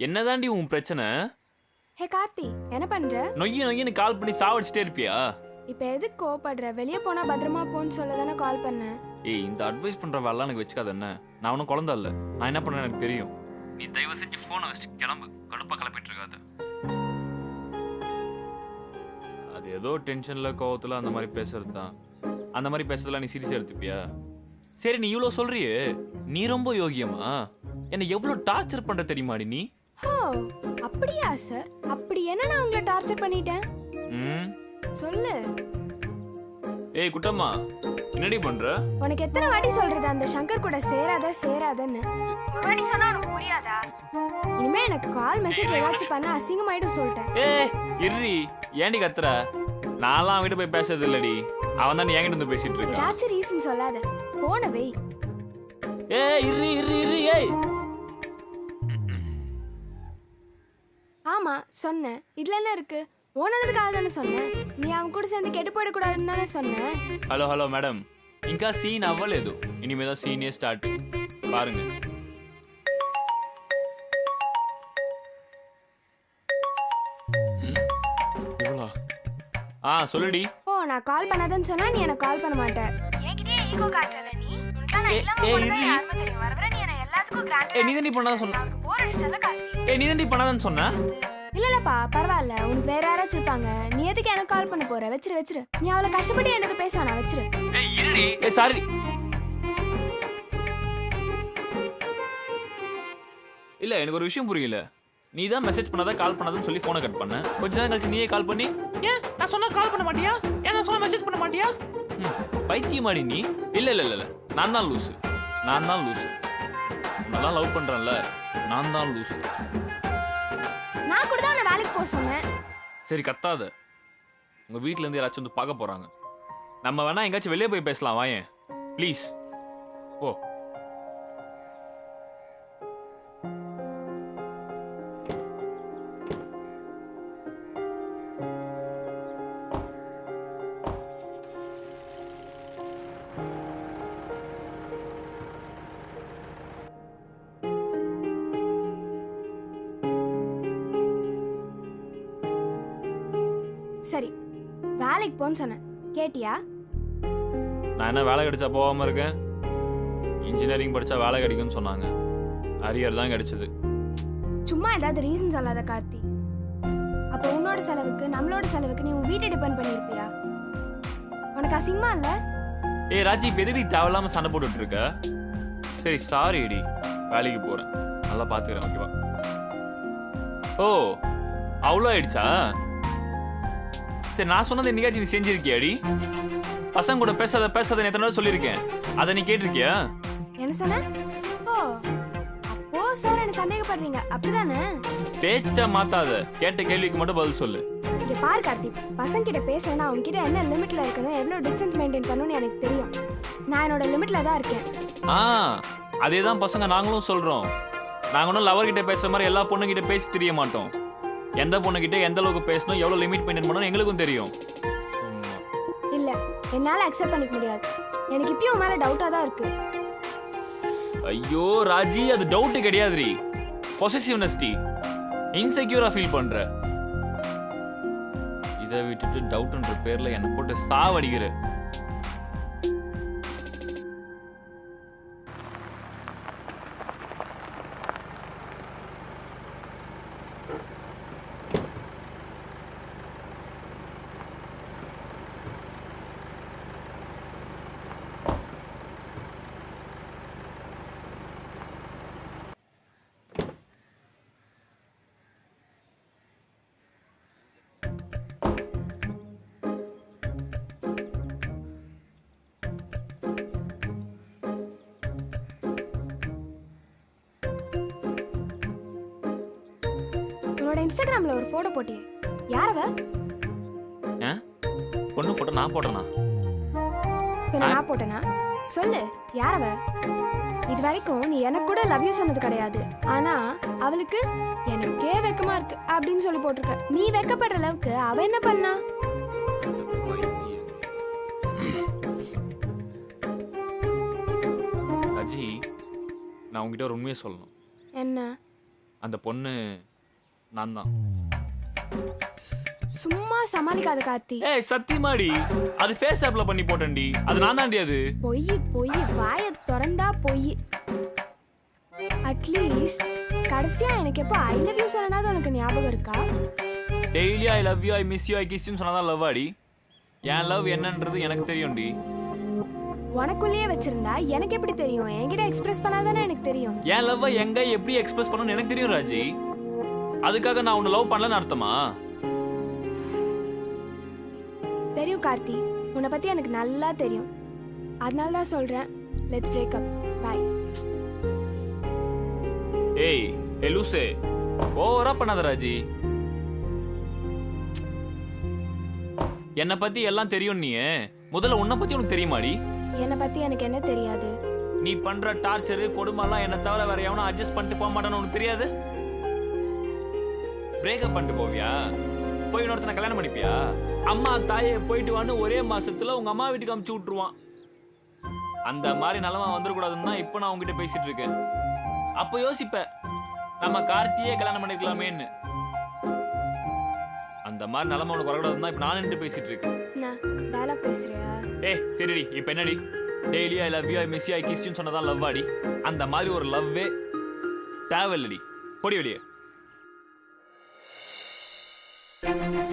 என்னதாண்டி உன் பிரச்சனை? ஹே கார்த்தி, என்ன பண்ற? நொய்யு கால் பண்ணி சாவடிச்சிட்டே இருப்பியா? இப்ப எதுக்கு கோவப்படுற? வெளியே போனா பத்திரமா போன்னு சொல்ல தானே கால் பண்ணேன். ஏய், இந்த அட்வைஸ் பண்ற வேலை எனக்கு வச்சுக்காத. என்ன, நான் ஒன்றும் குழந்தை இல்லை. நான் என்ன பண்ணேன் எனக்கு தெரியும். நீ தயவு செஞ்சு போனை வச்சுட்டு கிளம்பு. கடுப்பா கிளப்பிட்டு இருக்காத. அது ஏதோ டென்ஷன்ல கோவத்துல அந்த மாதிரி பேசுறது தான். அந்த மாதிரி பேசுறதுலாம் நீ சீரியஸா எடுத்துப்பியா? சரி, நீ இவ்வளோ சொல்றியே, நீ ரொம்ப யோகியமா? என்னை எவ்வளோ டார்ச்சர் பண்ற தெரியுமாடி நீ? ஓ, அப்படியா சார்? அப்படி என்ன நான் உங்களை டார்ச்சர் பண்ணிட்டேன்? சொல்லு. ஏய் குட்டம்மா, என்னடி பண்ற? உனக்கு எத்தனை வாட்டி சொல்றது அந்த சங்கர் கூட சேராதன்னு? ஒரு வாட்டி சொன்னா உனக்கு புரியாதா? இனிமே எனக்கு கால் மெசேஜ் ஏதாச்சும் பண்ண அசிங்கமாயிடும் சொல்லிட்டேன். ஏய் இர்ரி, ஏண்டி கத்துற? நான்லாம் அவன்கிட்ட போய் பேசுறது இல்லடி. அவன் தான் என்கிட்ட வந்து பேசிட்டு இருக்கான். ஏதாச்சும் ரீசன் சொல்லாத, போன வை. ஏய் இர்ரி ஏய். ஆமா சொன்னேன், இதுல என்ன இருக்கு? ஓனதுக்காக தானே சொன்னேன். நீ அவன் கூட சேர்ந்து கெட்டு போயிடக்கூடாதுன்னு தானே சொன்னேன். హలో మేడం, ఇంకా సీన్ అవ్వలేదు. ఇనిమేదా సీనే స్టార్ట్. பாருங்க. இவ்வளோ? சொல்லுடி. ஓ, நான் கால் பண்ணாதன்னு சொன்னா நீ எனக்கு கால் பண்ண மாட்ட. என்கிட்டயே ஈகோ காட்டற நீ. உனக்கு நான் இல்லாம போறதே யாருமே தெரியும். வரவர நீ என்ன எல்லாத்துக்கும் கிராண்ட். நீ தான் பண்ணாத சொன்ன. உனக்கு போர் அடிச்சல கார்த்தி. நீ தான் பண்ணாதன்னு சொன்ன. இல்லப்பா, பரவாயில்ல. உனக்கு வேற யாராச்சும் இருப்பாங்க. நீ எதுக்கு எனக்கு கால் பண்ண போற? வச்சிரு. நீ அவளை கஷ்டப்பட்டு எனக்கு பேசானா வச்சிரு. ஏய் இருடி. சாரி. இல்ல, எனக்கு ஒரு விஷயம் புரியல. நீ தான் மெசேஜ் பண்ணாத கால் பண்ணாதன்னு சொல்லி போனை கட் பண்ண. கொஞ்ச நேரம் கழிச்சு நீயே கால் பண்ணி, ஏன் நான் சொன்னா கால் பண்ண மாட்டியா? ஏன் நான் சொன்னா மெசேஜ் பண்ண மாட்டியா? பைத்தியமாடி நீ. இல்ல, நான் தான் லூசு. நல்லா லவ் பண்றேன்ல, நான் தான் லூசு. நான் கூட தான் உன்னை வேலைக்கு போக சொன்னேன். சரி கத்தாத. உங்க வீட்ல இருந்து யாராச்சும் வந்து பார்க்க போறாங்க. நம்ம வேணா எங்கேயாச்சும் வெளியே போய் பேசலாம். வாயேன் ப்ளீஸ். போ. சரி, வேலைக்கு போன்னு சொன்னேன், கேட்டியா? நான் என்ன வேலை கிடைச்சா போகாம இருக்கேன்? இன்ஜினியரிங் படிச்சா வேலை கிடைக்கும்னு சொன்னாங்க. அரியர் தான் கிடைச்சது. சும்மா ஏதாவது ரீசன் சொல்லாத கார்த்தி. அப்ப உன்னோட செலவுக்கு நம்மளோட செலவுக்கு நீ உன் வீட்டை டிபெண்ட் பண்ணிருப்பியா? உனக்கு அசிங்கமா இல்ல? ஏய் ராஜி, எதுக்கு தேவையில்லாம சண்டை போட்டுட்டு இருக்க? சரி சாரி டி, வேலைக்கு போறேன். நல்லா பாத்துக்கிறேன், ஓகேவா? ஓ, அவ்வளோ ஆயிடுச்சா? சரி, நான் சொன்னது என்னைக்காச்சும் நீ செஞ்சிருக்கியாடி? பசங்க கூட பேசாத எத்தனை நாள் சொல்லியிருக்கேன். அதை நீ கேட்டிருக்கியா? என்ன சொன்ன? ஓ, அப்போ சார் என்ன சந்தேகப்படுறீங்க அப்படிதானே? பேச்ச மாத்தாத, கேட்ட கேள்விக்கு மட்டும் பதில் சொல்லு. இங்க பாரு கார்த்தி, பசங்க கிட்ட பேசுறேன்னா அவங்க கிட்ட என்ன லிமிட்ல இருக்கணும், எவ்வளவு டிஸ்டன்ஸ் மெயின்டைன் பண்ணணும்னு எனக்கு தெரியும். நான் என்னோட லிமிட்ல தான் இருக்கேன். அதே தான் பசங்க நாங்களும் சொல்றோம். நாங்க ஒன்றும் லவர் கிட்ட பேசுற மாதிரி எல்லா பொண்ணு கிட்ட பேசி தெரிய மாட்டோம். எந்த பொண்ணு கிட்ட எந்த அளவுக்கு பேசணும், எவ்வளவு லிமிட் மெயின்டைன் பண்ணணும் எங்களுக்கும் தெரியும். இல்ல, என்னால அக்செப்ட் பண்ணிக்க முடியாது. எனக்கு இப்பயும் உன் மேல டவுட்டா தான் இருக்கு. ஐயோ ராஜி, அது டவுட் கிடையாதுரி. பொசசிவ்னஸ் டி. இன்செக்யூரா ஃபீல் பண்ற. இதை விட்டுட்டு டவுட்ன்ற பேர்ல என்ன போட்டு சாவடிக்கிற. உன்னோட இன்ஸ்டாகிராம்ல ஒரு போட்டோ போட்டியே, யாரவ? பொண்ணு போட்டோ நான் போட்டேனா? பின்ன நான் போட்டேனா? சொல்லு, யாரவ? இது வரைக்கும் நீ எனக்கு கூட லவ் யூ சொன்னது கிடையாது. ஆனா அவளுக்கு எனக்கே வெக்கமா இருக்கு அப்படின்னு சொல்லி போட்டிருக்க. நீ வெக்கப்படுற அளவுக்கு அவ என்ன பண்ணா? ராஜி, நான் உங்ககிட்ட ஒரு உண்மையை சொல்லணும். என்ன? அந்த பொண்ணு நான் தான். சும்மா சமாளிக்காத கார்த்தி. ஏய் சத்தியமாடி, அது ஃபேஸ் ஆப்ல பண்ணி போட்டேன்டி. அது நான் தான்டி அது. பொய் பொய், வாயை திறந்தா பொய். அட்லீஸ்ட் கடைசியா எனக்கு எப்போ ஐ லவ் யூ சொன்னது உனக்கு ஞாபகம் இருக்கா? Daily I love you, I miss you, I kiss யூன்னு சொன்னாதான் லவ் ஆடி. என் லவ் என்னன்றது எனக்கு தெரியும்டி. உனக்குள்ளேயே வச்சிருந்தா எனக்கு எப்படி தெரியும்? என்கிட்ட எக்ஸ்பிரஸ் பண்ணாதானே எனக்கு தெரியும். என் லவ்வை எங்க எப்படி எக்ஸ்பிரஸ் பண்ணணும்னு எனக்கு தெரியும் ராஜி. அதுக்காக நான் உன்னை லவ் பண்ணலன்னு அர்த்தமா? தெரியும் கார்த்தி, உன்னை பத்தி எனக்கு நல்லா தெரியும். அதனால தான் சொல்றேன், லெட்ஸ் பிரேக் அப், பை. ஏய் லூசே, ஓவரா பண்ணாத ராஜி. என்னை பத்தி எல்லாம் தெரியும். நீ முதல்ல உன்னை பத்தி உனக்கு தெரியுமாடி? என்னை பத்தி எனக்கு என்ன தெரியாது? நீ பண்ற டார்ச்சரு கொடுமைலாம் என்ன தவிர வேற எவனும் அட்ஜஸ்ட் பண்ணிட்டு போக மாட்டான்னு உனக்கு தெரியாது? பிரேக்கப் பண்ணிட்டு போவியா? போய் இன்னொருத்தனை கல்யாணம் பண்ணிப்பியா? அம்மா தாயே போயிட்டு வான்னு ஒரே மாசத்துல உங்க அம்மா வீட்டுக்கு அமுச்சு விட்டுருவான். அந்த மாதிரி நிலைமை வந்துடக்கூடாதுன்னு தான் இப்போ நான் உங்ககிட்ட பேசிட்டு இருக்கேன். அப்போ யோசிப்ப, நம்ம கார்த்தியே கல்யாணம் பண்ணிக்கலாமேன்னு. அந்த மாதிரி நிலைமை உனக்கு வரக்கூடாதுன்னு தான் இப்போ நான் நின்று பேசிட்டு இருக்கேன். நான் டயலாக் பேசுறியா? ஏய் சரிடி, இப்போ என்னடி? Daily I love you, I miss you, I kiss யூன்னு சொன்னதான் லவ் ஆடி. அந்த மாதிரி ஒரு லவ்வே தேவையில்லடி. பொடி வெளியே.